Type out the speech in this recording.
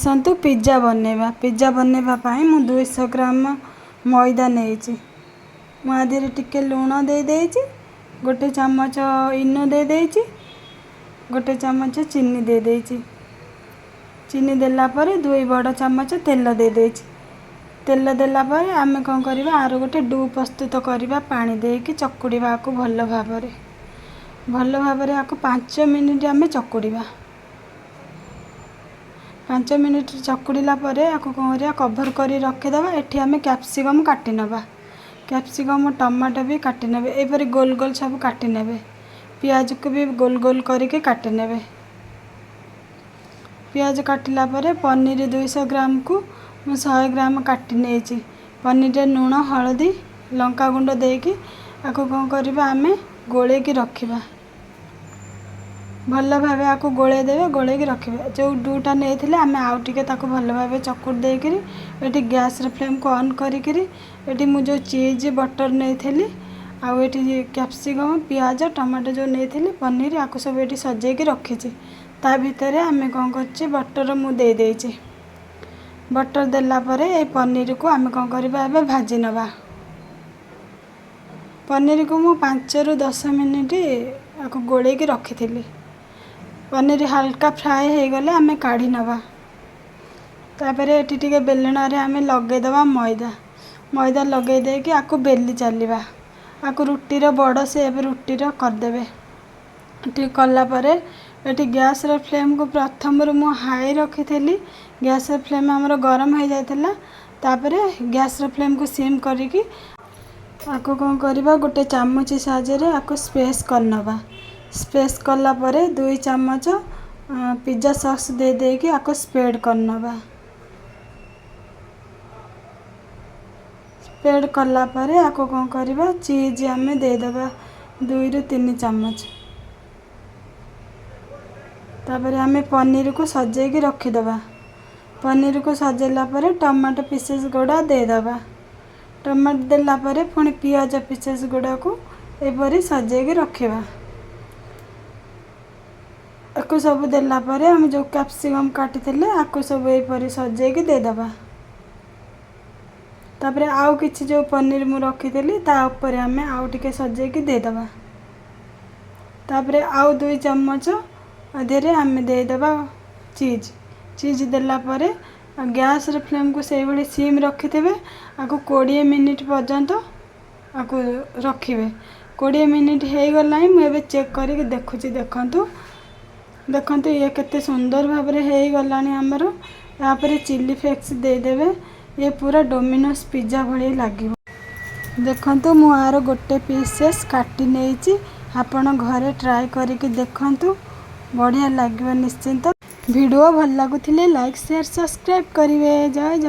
आसतु pizza बनैबा। Pizza बनैबा पाई मु 200 ग्राम मैदा नेइछि। मु आधे टिके लूण दे देइछि, गोटे चमच इनो दे देइछि, गोटे चमच चीनी दे देइछि। चीनी देला परे 2 बड़ चमच तेल दे देइछि। तेल देला परे आमे कोन करबा आरो गोटे डो प्रस्तुत करबा पानी देके चकुड़ीबा को भल भाबरे आको 5 मिनिट आमे चकुड़ीबा। 5 मिनिट चकुड़ीला परे आको कोन करिया कवर करी रखि देबा। एठी आमे कैप्सिकम काटी नबा। कैप्सिकम टमाटो भी काटी नेबे। ए परी गोल गोल सब काटी नेबे। प्याज को भी गोल गोल करके काटी नेबे। प्याज काटिला परे पनीर 200 ग्राम को 100 ग्राम काटी नेछि। पनीर रे लूण हळदी लंका गुंड देकी आको कोन करबा आमे गोळे की रखिबा। भल भाबे आको गोळे देबे, गोळे की रखिबे। जो डूटा नेथिले आमे आउ टिके ताको भल भाबे चकुड़ दे करी एटी गैस रे फ्लेम को ऑन करी करी एटी मु जो चीज बटर नेथिली आ एटी कैप्सिकम प्याज टमाटो जो नेथिली पनीर आको सब एटी सजे की रखिछि। ता भितरे आमे कोन करछि बटर मु दे देइछि। बटर देला परे ए पनीर को आमे कोन करबा एबे भाजी नबा। पनीर को मु 5 रु 10 मिनिट आको गोळे की रखिथिली। पनीर हल्का फ्राए हो गले आमे काढ़ी नबा। तापरे एटी टिके बेलना रे आमे लगे दबा मैदा। मैदा लगे दे के आको बेली चलीबा। आको रुटी रो बड़ शेप रुटी रो कर देबे। ठीक कला परे एटी गैस रो फ्लेम को प्रथम रु मु हाई रखिथिली। गैस रो फ्लेम हमरो गरम हो जायतला। तापरे गैस रो फ्लेम को सिम करी की आको कोन करबा गोटे चामच साजे रे आको स्पेस कर नबा। स्पेस कला परे 2 चमच पिज्जा सॉस दे दे के आको स्प्रेड कर नबा। स्प्रेड कला परे आको कोन करबा चीज आमे दे देबा 2 रु 3 चमच। तापरे आमे पनीर को सजे के रखि देबा। पनीर को सजेला परे टमाटो पीसेस गोडा दे देबा। टमाटो देला परे पुनी पियाज पीसेस गोडा को ए परी सजे के रखिबा। आको सब देला परे हम जो कैप्सिकम काटी थिले आको सब ए परी सजे के दे देबा। तापरे आउ किछि जो पनीर मु रखी थिली ता ऊपर हमें आउ टिके सजे के दे देबा। तापरे आउ 2 चम्मच अधेरे हमें दे देबा चीज। चीज देला परे गैस रे फ्लेम को सेही बडी सिम रखि थेबे। आको 20 मिनिट पर्यंत आको रखिबे। 20 मिनिट हे गलाइ मु एबे चेक करी के देखुची। देखंतु ये केते सुंदर भाबरे हे गलानी हमरो। या पर चिली फ्लेक्स दे देबे। ये पूरा डोमिनोस पिज्जा भली लागिबो। देखंतु मु आरो गोटे पीसेस काटी नेइची। आपण घरे ट्राई करी के देखंतु बढ़िया लागिबो निश्चिंत। वीडियो भल लागुथिले लाइक शेयर सब्सक्राइब करिवे। जय जय।